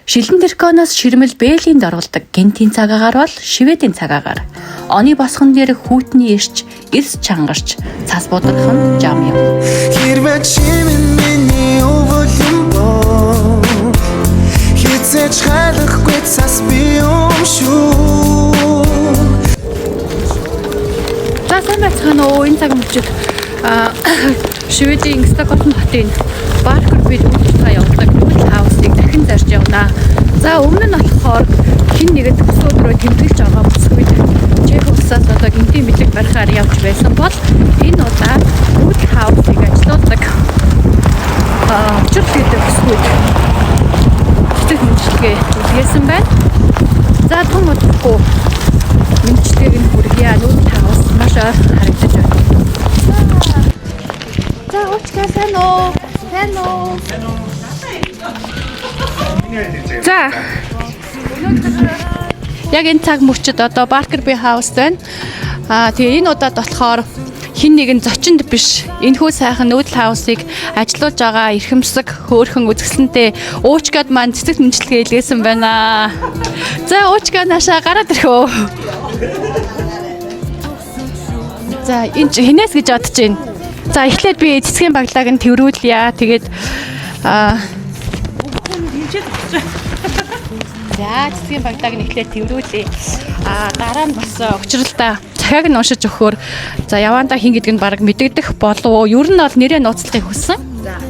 Шилэн драконоос ширмэл Бээлийн дорволдог гинтийн цагаагаар бол Шведийн цагаагаар оны босгон дээр хүүтний ирч эрс чангарч цас будагхан жам юм. Хэрвээ чимэн миний өвөлөн боо хизээч хайлахгүй цас би юм шүү. За сайн байцгаана уу, энэ цаг мөчид Шведийн Стокгольм хотын Баркерби үйлчлэгээ явуулдаг нүүдэл хаусыг дахин зарж явна. За өмнө нь болохоор хин нэгэд өсвөрөө тэмдэглэж байгаа бүсгүйд Чех улсаас одоо гинтийн мэдлэг барихаар явж байсан бол энэ удаа нүүдэл хаусыг ажилуулдаг учрал гэдэг бүсгүйд бүтэц мэдлэгээ үлгээсэн байна. За том удахгүй мэдлэгийг нь хүргье. Нүүдэл хаус маш харагдаж байна. За очка сайн уу? За яг энэ цаг мөчид одоо Баркерби хаус байна. Тэгээ энэ удаад болохоор хин нэгэн зочинд биш энэхүү сайхан нүүдэл хаусыг ажилуулж байгаа эрхэмсэг хөөрхөн үзэсгэлэнтэй уучгад маань цэцэг мэдлэгээ илгээсэн байна. За уучга наашаа гараад ирхөө. За энэ хинээс гэж бодож байна. За эхлээд би цэцгийн баглааг нь тэрвүүлье. Тэгээд за цэцгийн баглааг нь эхлээд тэрвүүлье. Дараа нь бас учралдаа захиаг нь уншиж өгөхөөр за явандаа хин гэдг нь баг мэдэгдэх болов. Ер нь бол нэрээ нууцлахыг хүссэн. За.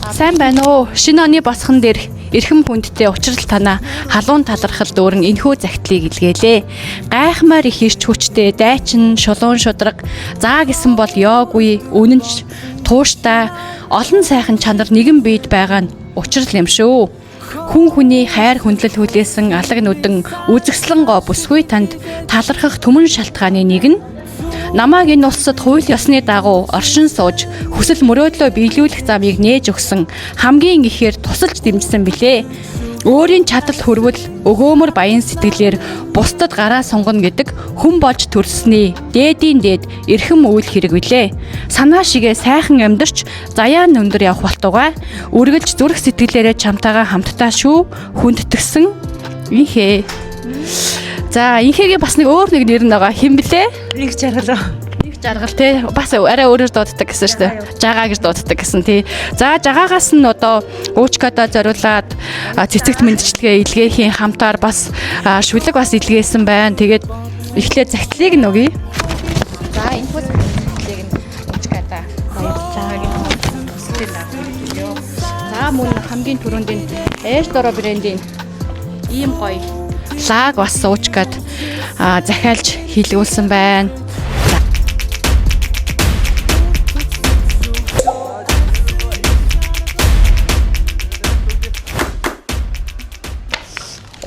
Сайн байна уу? Шинэ оны босхон дээр эрхэм хүндтэй учрал танаа халуун талархал дүүрэн энхүү загтлыг илгээлээ. Гайхмаар их ирч хүчтэй дайчин шулуун шудраг заа гэсэн бол ёогүй үнэнч тууштай олон сайхан чанар нэгэн биед байгаа нь учрал юм шүү. Хүн хүний хайр хүндлэл хүлээсэн алаг нүдэн үзэгслэн гоо бүсгүй танд талархах түмэн шалтгааны нэг нь намааг энэ улсад хууль ёсны дагуу оршин сууж хүсэл мөрөөдлөө биелүүлэх замыг нээж өгсөн хамгийн ихээр тусалж дэмжсэн билээ. Өөрийн чадал хүрвэл өгөөмөр баян сэтгэлээр бусдад гараа сунгана гэдэг хүн болж төрсний дээдийн дээд эрхэм үйл хэрэг билээ. Санаа шигээ сайхан амьдарч заяа өндөр явах болтугай үргэлж зүрх сэтгэлээрээ чамтайгаа хамтдаа шүү хүндтгсэн инхээ. За инхээгийн бас нэг өөр нэг нэр нь байгаа хэм блэ? Нэг жаргал. Жаргал тий бас арай өөрөөр дууддаг гэсэн шүү дээ. Жагаа гэж дууддаг гэсэн тий. За жагаагаас нь одоо уучкада зориулаад цэцэгт мэндчлэгээ илгээхийн хамтаар бас шүлэг бас илгээсэн байна. Тэгээд эхлээд загтлыг нь өгье. За энэ бол загтлыг нь уучкада баярлалаа. За мөн хамгийн түрүүнд энэ Эшторо брендийн ийм гоё лаг бас уучкад захиалж хийлгүүлсэн байна.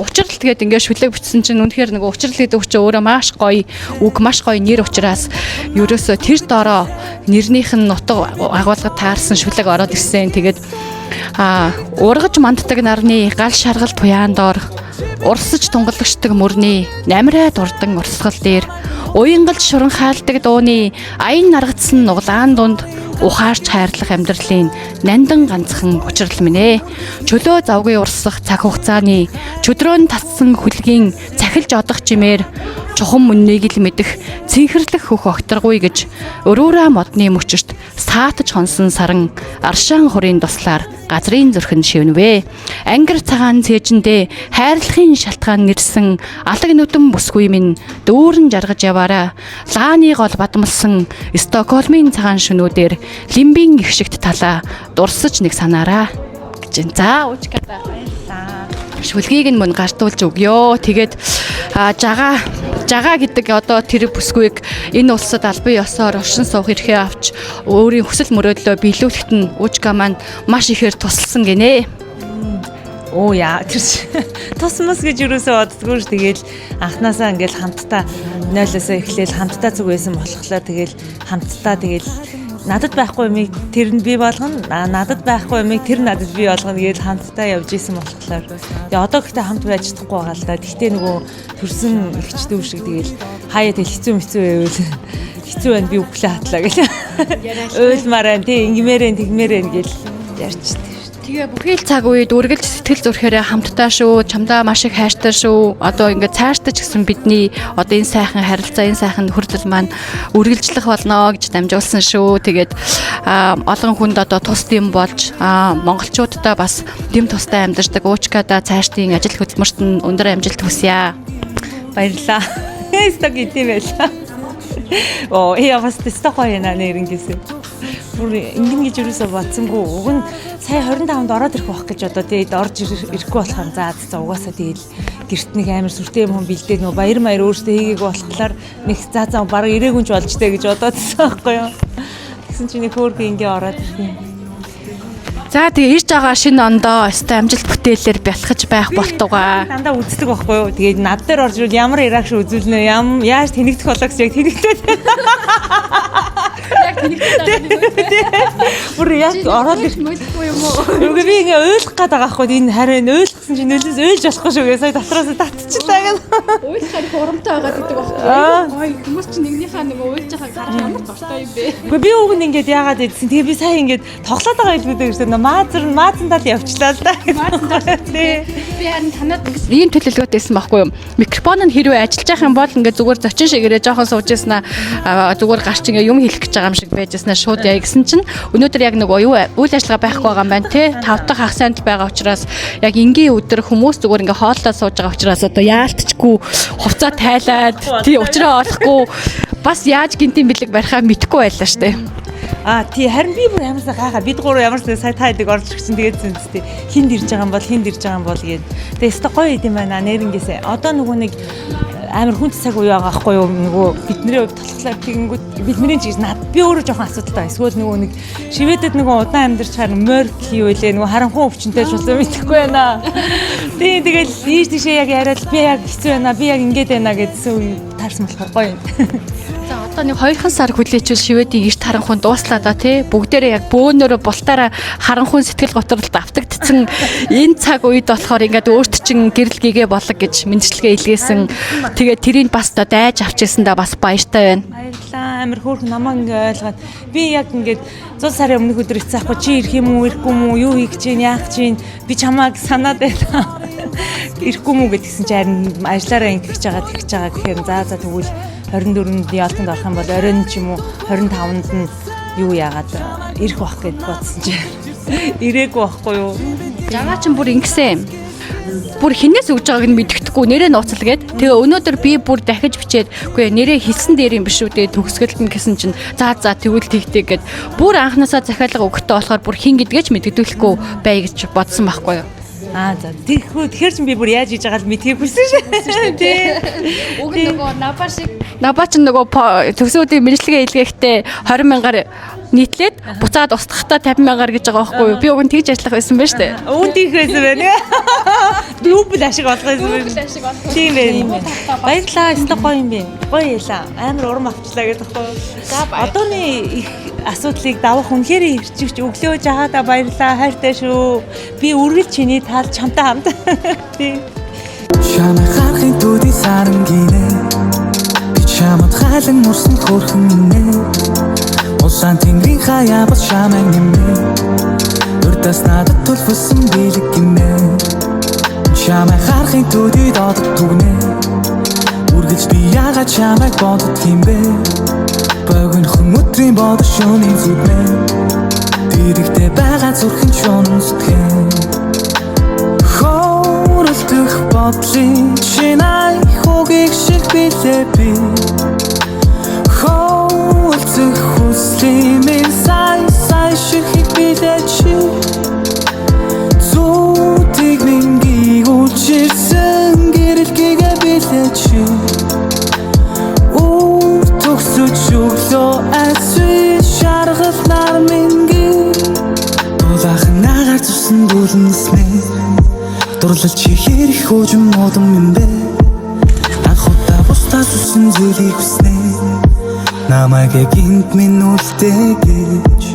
Учрал тэгээд ингээд шүлэг бичсэн чинь үнэхээр нэг учрал гэдэг үг чинь өөрөө маш гоё үг, маш гоё нэр учраас ерөөсөө тэр доороо нэрнийх нь нутаг агуулгад таарсан шүлэг ороод ирсэн. Тэгээд ургаж манддаг нарны гал шаргал туяандор урсаж тунгалагчдаг мөрний намраа дурдан урсгал дээр уянгалж шуран хаалдаг дууны аян наргацсан нуглаан дунд ухаарч хайрлах амьдралын нандан ганцхан учрал минь ээ. Чөлөө завгүй урсах цаг хугацааны чөдрөөнд татсан хүлгийн цахилж одох чимээр чухам мөннийг л мэдэх цэнхэрлэх хөх огторгүй гэж өрөөрөө модны мөчөрт саатаж хонсон саран аршаан хурын туслаар газрын зүрхэнд шивнвэ. Ангар цагаан цээжэндээ хайрлахын шалтгаан нэрсэн алаг нүдэн бүсгүй минь дүүрэн жаргаж яваараа лааны гол бадмалсан Стокгольмын цагаан шөнүүдээр лимбийн ихшигт талаа дурсаж нэг санаараа гэж. За уучкада баярлаа. Шүлгийг нь мөн гартуулж өгье. Тэгээд жагаа гэдэг одоо тэр бүсгүйг энэ улсад албан ёсоор оршин суух эрхээ авч өөрийн хүсэл мөрөөдлөө биелүүлэхэд нь уучка маань маш ихээр тусалсан гинэ. Оо яа тэр тусмас гэж юусоо боддгоо ш. Тэгэл анханасаа ингээл хамтдаа 0-оос эхлээл хамтдаа зүг байсан болохоор тэгэл хамтдаа тэгэл надад байхгүй юмыг тэр нь би болгоно, надад байхгүй юмыг тэр надад би болгоно гэж хамтдаа явж исэн болохоор. Тэгээ одоо гэхдээ хамт байж чадахгүй байгаа л да. Гэхдээ нөгөө төрсөн ихч дүү шиг тэгэл хаяа тэл хэцүү байвал хэцүү байна би өглөө хатлаа гэл. Уйлмаар тий ингэмээрэн тэгмээрэн гэл ярьчихдээ. Тэгээ бүхий л цаг үед үргэлж сэтгэл зүрхээрээ хамтдаа шүү, чамдаа маш их хайртай шүү. Одоо ингээд цаашдаа ч гэсэн бидний одоо энэ сайхан харилцаа, энэ сайхан хүрлэл маань үргэлжлэх болно гэж дамжуулсан шүү. Тэгээд олон хүнд одоо тус дэм болж монголчуудаа бас дэм тустай амьдардаг уучкада цаашдын ажил хөдөлмөрт нь өндөр амжилт хүсье. Баярлаа. Сток идэм байлаа. Я бас тестохоо яна нэрнгэсэн. Бүр ингэн гэж юусоо батсангүй. Уг нь сая 25-нд ороод ирэх байх гэж одоо тэгээд орж ирэхгүй болохоор за угаасаа тэгээд гэрт нэг амар сүртэй юм бэлдээд нөгөө баяр маяр өөртөө хийгээг болохоор нэг за баг ирээгүй ч болж тээ гэж бодоодсэн байхгүй юу. Тэгсэн чинь нэг хөөргө ингээ ороод ирсэн. За тэгээ ирж байгаа шинэ ондоо өстой амжилт бүтээлээр бэлтгэж байх болтугай. Дандаа үздэг байхгүй юу. Тэгээд над дээр орж ирвэл ямар ираагш үзүүлнэ, яаж тэнэгдэх болоо гэж яг тэнэгдээд. Яг тэнэгдээд. Бүр яг ороод мэдгүй юм уу? Үгүй би ингээ уйлах гээд байгаа байхгүй энэ харин уйлсан чинь нөлөөс уйлж болохгүй шүү гээ сая дотроос татчихлаа гэнэ. Уйлахаар хурамтай байгаа гэдэг байхгүй. Ой хүмүүс чинь нэгнийхээ нэг уйлж байгааг харж ямар дуртай юм бэ? Үгүй би уг нь ингээд яагаад гэдсэн. Тэгээ би сая ингээд тоглоод байгаа хэлбэдэг гэсэн. Маазандаа л явчлаа л да. Би харин танад ийм төлөвлөгөөтэй байсан байхгүй юу? Микрофон нь хэрвээ ажиллаж байх юм бол ингээд зүгээр зочин шигээрээ жоохон сууж яснаа зүгээр гарч ингээд юм хэлэх гэж байгаа юм шиг байж яснаа шууд яа гэсэн чинь өнөөдөр яг нөгөө юу үйл ажиллагаа байхгүй байгаа юм байна те. 5 дахь ах санд байгаа учраас яг энгийн өдөр хүмүүс зүгээр ингээд хооллоо сууж байгаа учраас одоо яалтчгүй хувцаа тайлаад тий уучраа олохгүй бас яаж гинтийн бэлэг барихаа мэдэхгүй байлаа штэ. Тий харин би бүр ямарсаа гайхаа бид гурав ямарсаа сая та хэдэг орж ирсэн тэгээд зэнтэй хинд ирж байгаа юм бол гээд тэгээд өстой гоё юм байна нэрнгээсээ одоо нөгөө нэг амар хүн цаг уу байгаа байхгүй юу нөгөө бидний хувьд толглоо тэгэнгүүт бидний ч над би өөрөө жоохон асуудалтай эсвэл нөгөө нэг шивэдэд нөгөө удаан амьдарч харин морк юу вэ нөгөө харанхуй өвчнөд ч болсон мэдэхгүй байна. Тий тэгэл ийш тийшээ яг яриад би яг хэцүү байна би яг ингэж байна гэдсэн үе таарсан болохоор гоё юм. За одоо нэг 2 сар хүлээчүүл шивэдийн эрт харанхуй дууслаа да тий бүгдээрээ яг бөөнөрө бултаараа харанхуй сэтгэл готролд автагдсан энэ цаг үед болохоор ингээд өөрт чин гэрэл гээгээ болог гэж мэдчилгээ илгээсэн. Тэгээд тэрийг бас одоо дайж авчихсан да бас баяртай байна. Баярлалаа амар хөөрхөн намаа ингээ ойлгоод би яг ингээд 100 сарын өмнөх өдөр ицээхгүй чи ирэх юм уу ирэхгүй юм уу юу хийх гэж яах гэж би чамааг санаад байна. Ирэхгүй юм уу гэдгсэн чи харин ажиллаараа ингэж байгаа гэхээр за тэгвэл 24-нд ялтанд орох юм бол оройн ч юм уу 25-нд нь юу яагаад ирэх байх гэж бодсон чи ирээгүй байхгүй юу. Жагаа ч бүр ингэсэн юм. Бүр хинээс өгж байгааг нь мэддэхгүй нэрээ нууцлаа гээд тэгээ өнөөдөр би бүр дахиж бичээд үгүй нэрээ хэлсэн дээр юм биш үү тэгээ төгсгөлт нь гэсэн чинь за тэгвэл тэгтэй гээд бүр анханасаа захиалга өгөхдөө болохоор бүр хин гэдгээ ч мэддэгдүүлэхгүй бай гэж бодсон байхгүй юу. За тэгэхээр ч би бүр яаж хийж байгааг мэдхийгүйсэн шүү. Тий. Уг нөгөө набаа ч нөгөө төгсөөдийн мэржлэгээ илгээхдээ 20,000-аар нийтлээд буцаад устгахтаа 50,000-аар гэж байгаа байхгүй юу? Би уг нь тэгж ажиллах байсан байна шүү дээ. Үүнд тийх байсан байна. Дүүбл ашиг болох байсан байна. Тийм байна. Баярлалаа. Өстой гоё юм бэ. Гоё яла. Амар урам авчлаа гэдэг байхгүй юу? За одооны их асуудлыг давах үнэхээр ирчвч өглөөж агаадаа баярлалаа. Хайртай шүү. Би үргэлж чиний тал чамтай хамт. Тийм. Чамайг харахын төдий саран гинэ би чамд хайлан мөрсөн хөрхөн нэ улаан тэнгэрийн хаяа бас чамайг нэмэ өртөс надад төлөвсөн бэлэг гинэ чамайг харахын төдий додод түгнэ үргэлж би яагаад чамайг бодод юм бэ богинохон өдрийн бодож шөнийн зүгнэ дэрэгтэй байгаа зүрхэн шунан зүтгэн Хөрөлдөх бодлын шинай хогийг шиг билээ би Хөрөлдөх хүслийн минь сай шиг билээ чи Зүтиг минь гүйчилсэн гэрэлгээгээ билээ чи Үр төгсөж өглөө асүй шаргал нар минь Дулаахан нагаар зүсэн бүлэнс минь Дурлал чи хэрэг хөөжм модон юм бэ Анх удаа бусдаас үсэн зүйлийг хүснэ Намайг гинт минь үлдээ гэж